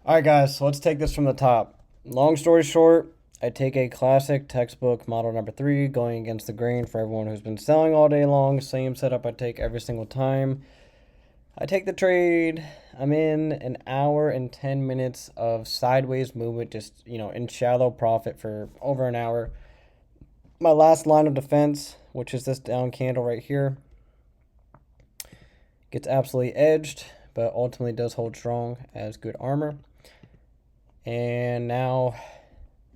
All right, guys, so let's take this from the top. Long story short, I take a classic textbook model number three, going against the grain for everyone who's been selling all day long. Same setup I take every single time. I take the trade. I'm in an hour and 10 minutes of sideways movement, just, in shallow profit for over an hour. My last line of defense, which is this down candle right here, gets absolutely edged, but ultimately does hold strong as good armor. And now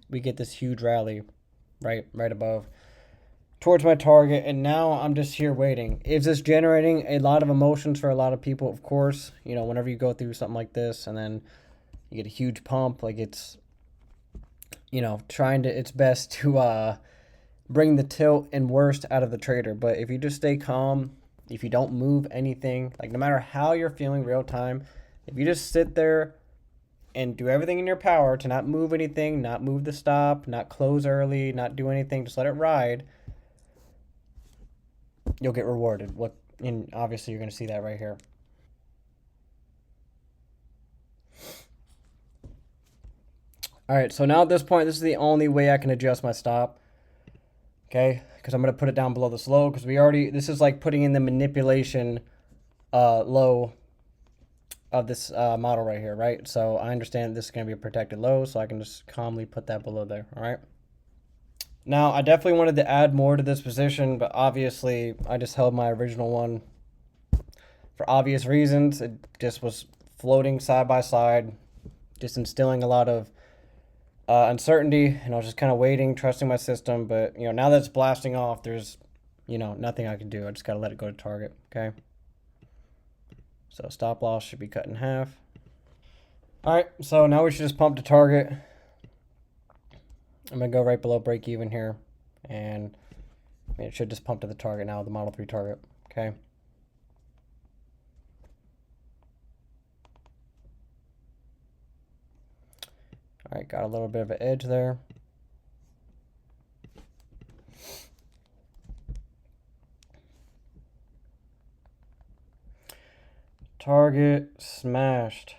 we get this huge rally right above towards my target, and now I'm just here waiting. Is this generating a lot of emotions for a lot of people? Of course, whenever you go through something like this and then you get a huge pump, like it's trying to its best to bring the tilt and worst out of the trader. But if you just stay calm, if you don't move anything, like no matter how you're feeling real time, if you just sit there and do everything in your power to not move anything, not move the stop, not close early, not do anything, just let it ride, you'll get rewarded. Look, and obviously you're going to see that right here. All right, so now at this point, this is the only way I can adjust my stop. Okay, because I'm going to put it down below this low, because this is like putting in the manipulation low of this model right here, right? So I understand this is going to be a protected low, so I can just calmly put that below there, all right? Now, I definitely wanted to add more to this position, but obviously I just held my original one for obvious reasons. It just was floating side by side, just instilling a lot of uncertainty, and I was just kind of waiting, trusting my system. But, now that it's blasting off, there's, nothing I can do. I just got to let it go to target, okay? So stop loss should be cut in half. All right, so now we should just pump to target. I'm going to go right below break even here, and it should just pump to the target now, the Model 3 target, okay? All right, got a little bit of an edge there. Target smashed.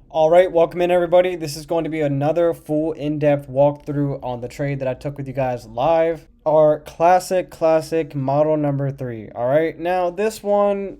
All right, welcome in everybody. This is going to be another full in-depth walkthrough on the trade that I took with you guys live. Our classic model number three. All right, now this one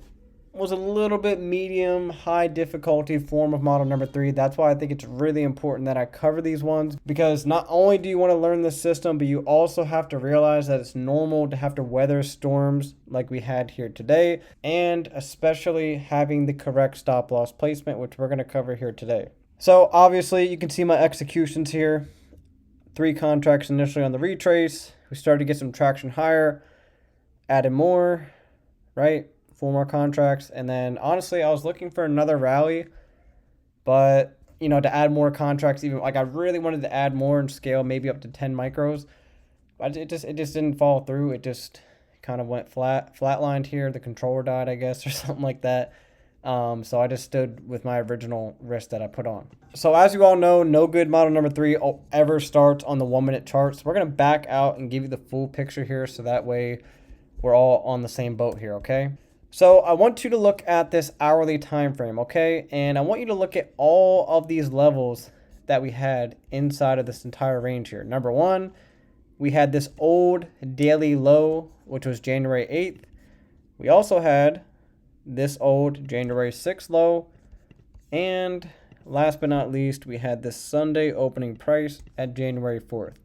was a little bit medium high difficulty form of model number three. That's why I think it's really important that I cover these ones, because not only do you want to learn the system, but you also have to realize that it's normal to have to weather storms like we had here today, and especially having the correct stop loss placement, which we're going to cover here today. So obviously you can see my executions here. 3 contracts initially on the retrace. We started to get some traction higher, added more, right? 4 more contracts, and then honestly I was looking for another rally, but to add more contracts, even like I really wanted to add more and scale maybe up to 10 micros, but it just didn't fall through. It just kind of went flatlined here. The controller died, I guess, or something like that. So I just stood with my original risk that I put on. So as you all know, no good model number three ever starts on the 1-minute chart. So we're going to back out and give you the full picture here, so that way we're all on the same boat here, okay? So I want you to look at this hourly time frame, okay? And I want you to look at all of these levels that we had inside of this entire range here. Number one, we had this old daily low, which was January 8th. We also had this old January 6th low. And last but not least, we had this Sunday opening price at January 4th.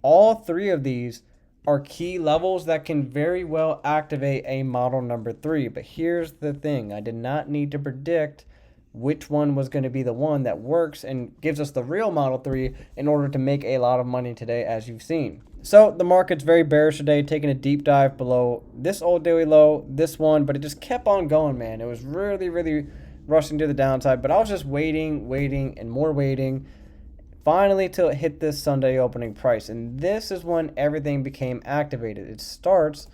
All 3 of these are key levels that can very well activate a model number 3. But here's the thing. I did not need to predict which one was going to be the one that works and gives us the real model 3 in order to make a lot of money today, as you've seen. So the market's very bearish today, taking a deep dive below this old daily low, this one, but it just kept on going, man. It was really rushing to the downside, but I was just waiting, and more waiting. Finally, till it hit this Sunday opening price. And this is when everything became activated. It starts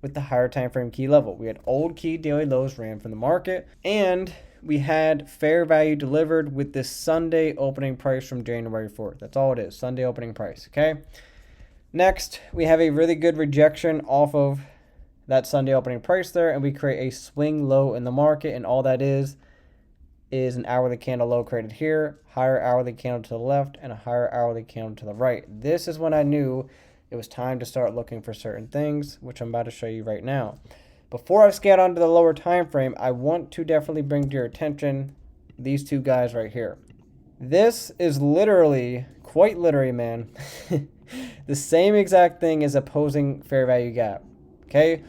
with the higher time frame key level. We had old key daily lows ran from the market, and we had fair value delivered with this Sunday opening price from January 4th. That's all it is, Sunday opening price, okay? Next, we have a really good rejection off of that Sunday opening price there, and we create a swing low in the market, and all that is is an hourly candle low created here, higher hourly candle to the left, and a higher hourly candle to the right. This is when I knew it was time to start looking for certain things, which I'm about to show you right now. Before I scale onto the lower time frame, I want to definitely bring to your attention these two guys right here. This is literally, quite literally, man, the same exact thing as opposing fair value gap. Okay?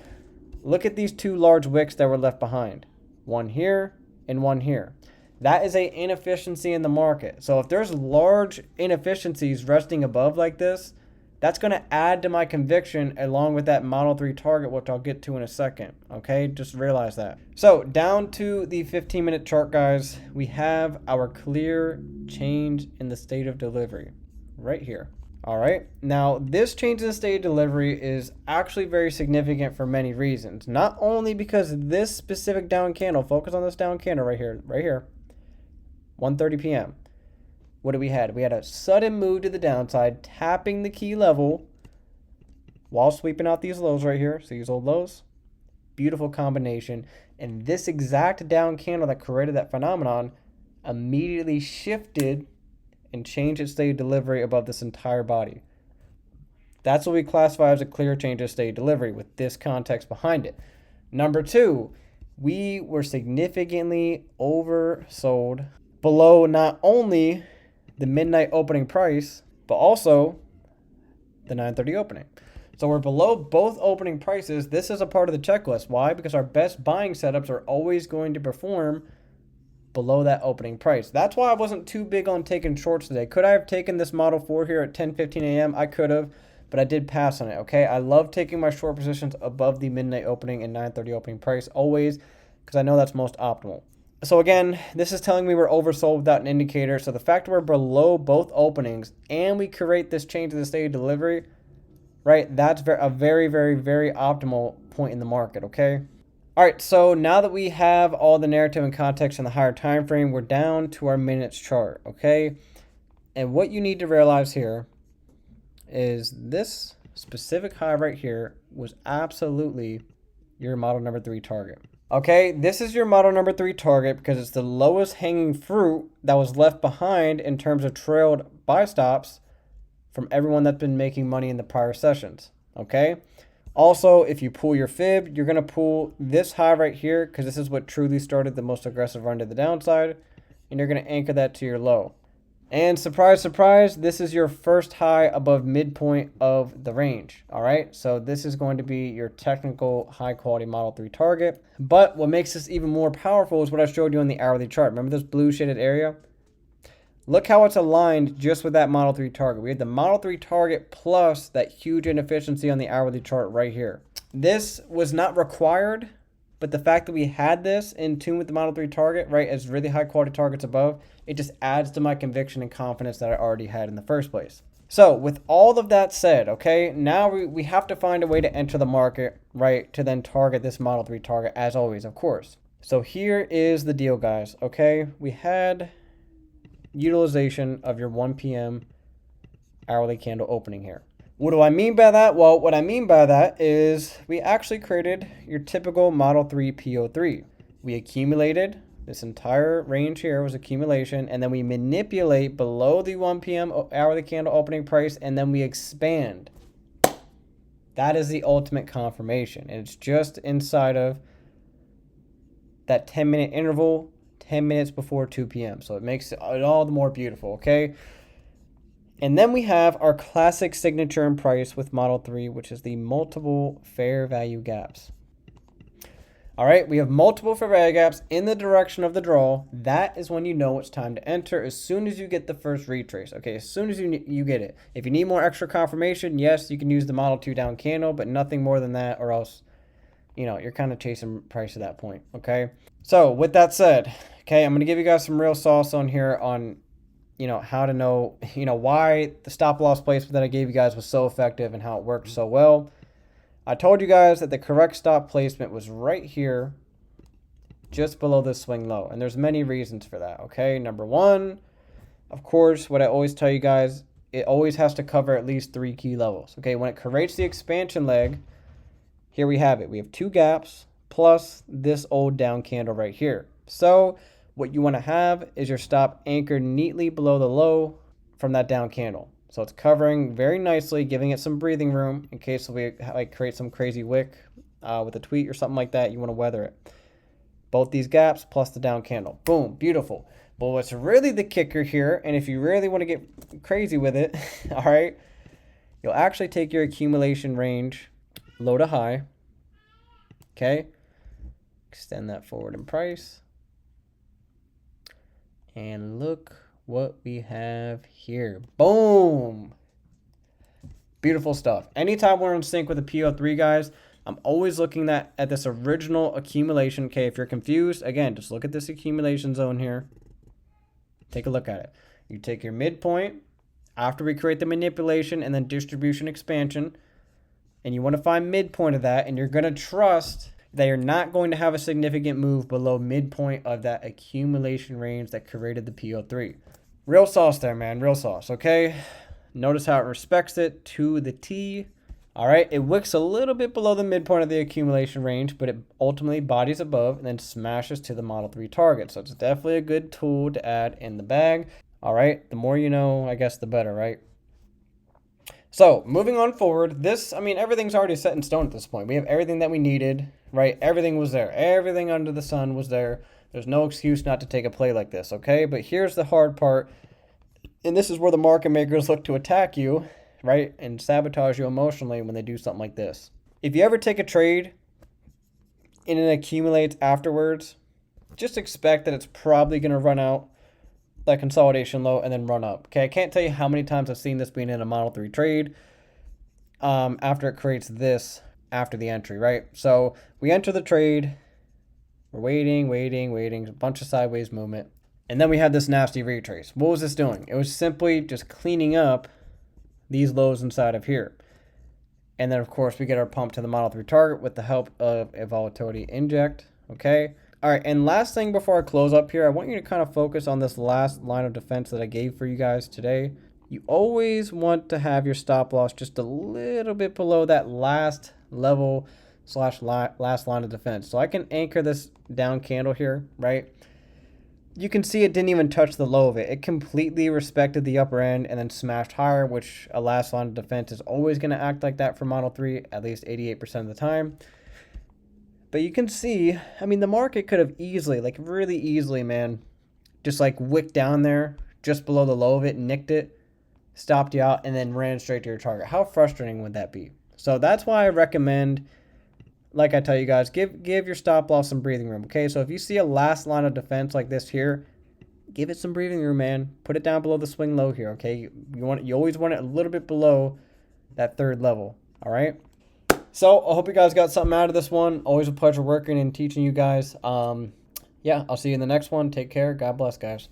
Look at these two large wicks that were left behind. One here and one here. That is an inefficiency in the market. So if there's large inefficiencies resting above like this, that's going to add to my conviction along with that Model 3 target, which I'll get to in a second. Okay, just realize that. So down to the 15-minute chart, guys, we have our clear change in the state of delivery right here. All right, now this change in the state of delivery is actually very significant for many reasons. Not only because this specific down candle, focus on this down candle right here, 1:30 p.m. What did we had? We had a sudden move to the downside, tapping the key level while sweeping out these lows right here. See these old lows? Beautiful combination. And this exact down candle that created that phenomenon immediately shifted and changed its state of delivery above this entire body. That's what we classify as a clear change of state of delivery with this context behind it. Number two, we were significantly oversold below not only the midnight opening price, but also the 9:30 opening. So we're below both opening prices. This is a part of the checklist. Why? Because our best buying setups are always going to perform below that opening price. That's why I wasn't too big on taking shorts today. Could I have taken this Model 4 here at 10:15 a.m.? I could have, but I did pass on it, okay? I love taking my short positions above the midnight opening and 9:30 opening price always because I know that's most optimal. So again, this is telling me we're oversold without an indicator. So the fact that we're below both openings and we create this change in the state of delivery, right? That's a very, very, very optimal point in the market, okay? All right, so now that we have all the narrative and context in the higher time frame, we're down to our minutes chart, okay? And what you need to realize here is this specific high right here was absolutely your model number 3 target. Okay, this is your model number 3 target because it's the lowest hanging fruit that was left behind in terms of trailed buy stops from everyone that's been making money in the prior sessions, okay? Also, if you pull your fib, you're going to pull this high right here because this is what truly started the most aggressive run to the downside, and you're going to anchor that to your low. And surprise, surprise, this is your first high above midpoint of the range, all right? So this is going to be your technical high-quality Model 3 target. But what makes this even more powerful is what I showed you on the hourly chart. Remember this blue shaded area? Look how it's aligned just with that Model 3 target. We had the Model 3 target plus that huge inefficiency on the hourly chart right here. This was not required, but the fact that we had this in tune with the Model 3 target, right, as really high quality targets above, it just adds to my conviction and confidence that I already had in the first place. So with all of that said, okay, now we have to find a way to enter the market, right, to then target this Model 3 target as always, of course. So here is the deal, guys, okay? We had utilization of your 1 p.m. hourly candle opening here. What do I mean by that? Well, what I mean by that is we actually created your typical Model 3 PO3. We accumulated this entire range here was accumulation, and then we manipulate below the 1 p.m. hourly candle opening price, and then we expand. That is the ultimate confirmation. And it's just inside of that 10-minute interval, 10 minutes before 2 p.m. So it makes it all the more beautiful, okay? And then we have our classic signature in price with Model 3, which is the multiple fair value gaps. All right, we have multiple fair value gaps in the direction of the draw. That is when you know it's time to enter as soon as you get the first retrace. Okay, as soon as you get it. If you need more extra confirmation, yes, you can use the Model 2 down candle, but nothing more than that, or else, you know, you're kind of chasing price at that point, okay? So with that said, okay, I'm going to give you guys some real sauce on here on, you know, how to know, you know, why the stop loss placement that I gave you guys was so effective and how it worked so well. I told you guys that the correct stop placement was right here, just below this swing low. And there's many reasons for that, okay? Number one, of course, what I always tell you guys, it always has to cover at least 3 key levels, okay? When it creates the expansion leg, here we have it. We have 2 gaps plus this old down candle right here. So what you want to have is your stop anchored neatly below the low from that down candle. So it's covering very nicely, giving it some breathing room in case we like create some crazy wick with a tweet or something like that. You want to weather it. Both these gaps plus the down candle. Boom, beautiful. But what's really the kicker here, and if you really want to get crazy with it, all right, you'll actually take your accumulation range low to high. Okay. Extend that forward in price. And look what we have here. Boom. Beautiful stuff. Anytime we're in sync with the PO3, guys, I'm always looking at this original accumulation. Okay, if you're confused, again, just look at this accumulation zone here. Take a look at it. You take your midpoint after we create the manipulation and then distribution expansion, and you want to find midpoint of that, and you're going to trust that you're not going to have a significant move below midpoint of that accumulation range that created the PO3. Real sauce there, man. Real sauce, okay? Notice how it respects it to the T. All right, it wicks a little bit below the midpoint of the accumulation range, but it ultimately bodies above and then smashes to the Model 3 target. So it's definitely a good tool to add in the bag. All right, the more you know, I guess the better, right? So moving on forward, this, I mean, everything's already set in stone at this point. We have everything that we needed, right? Everything was there. Everything under the sun was there. There's no excuse not to take a play like this, okay? But here's the hard part, and this is where the market makers look to attack you, right? And sabotage you emotionally when they do something like this. If you ever take a trade and it accumulates afterwards, just expect that it's probably going to run out that consolidation low and then run up. Okay, I can't tell you how many times I've seen this being in a Model 3 trade after it creates this after the entry, right? So we enter the trade, we're waiting, a bunch of sideways movement, and then we have this nasty retrace. What was this doing? It was simply just cleaning up these lows inside of here. And then, of course, we get our pump to the Model 3 target with the help of a volatility inject, okay? All right, and last thing before I close up here, I want you to kind of focus on this last line of defense that I gave for you guys today. You always want to have your stop loss just a little bit below that last level / last line of defense. So I can anchor this down candle here, right? You can see it didn't even touch the low of it. It completely respected the upper end and then smashed higher, which a last line of defense is always going to act like that for Model 3, at least 88% of the time. But you can see, I mean, the market could have easily, like really easily, man, just like wicked down there, just below the low of it, nicked it, stopped you out, and then ran straight to your target. How frustrating would that be? So that's why I recommend, like I tell you guys, give your stop loss some breathing room, okay? So if you see a last line of defense like this here, give it some breathing room, man. Put it down below the swing low here, okay? You always want it a little bit below that third level, all right? So I hope you guys got something out of this one. Always a pleasure working and teaching you guys. Yeah, I'll see you in the next one. Take care. God bless, guys.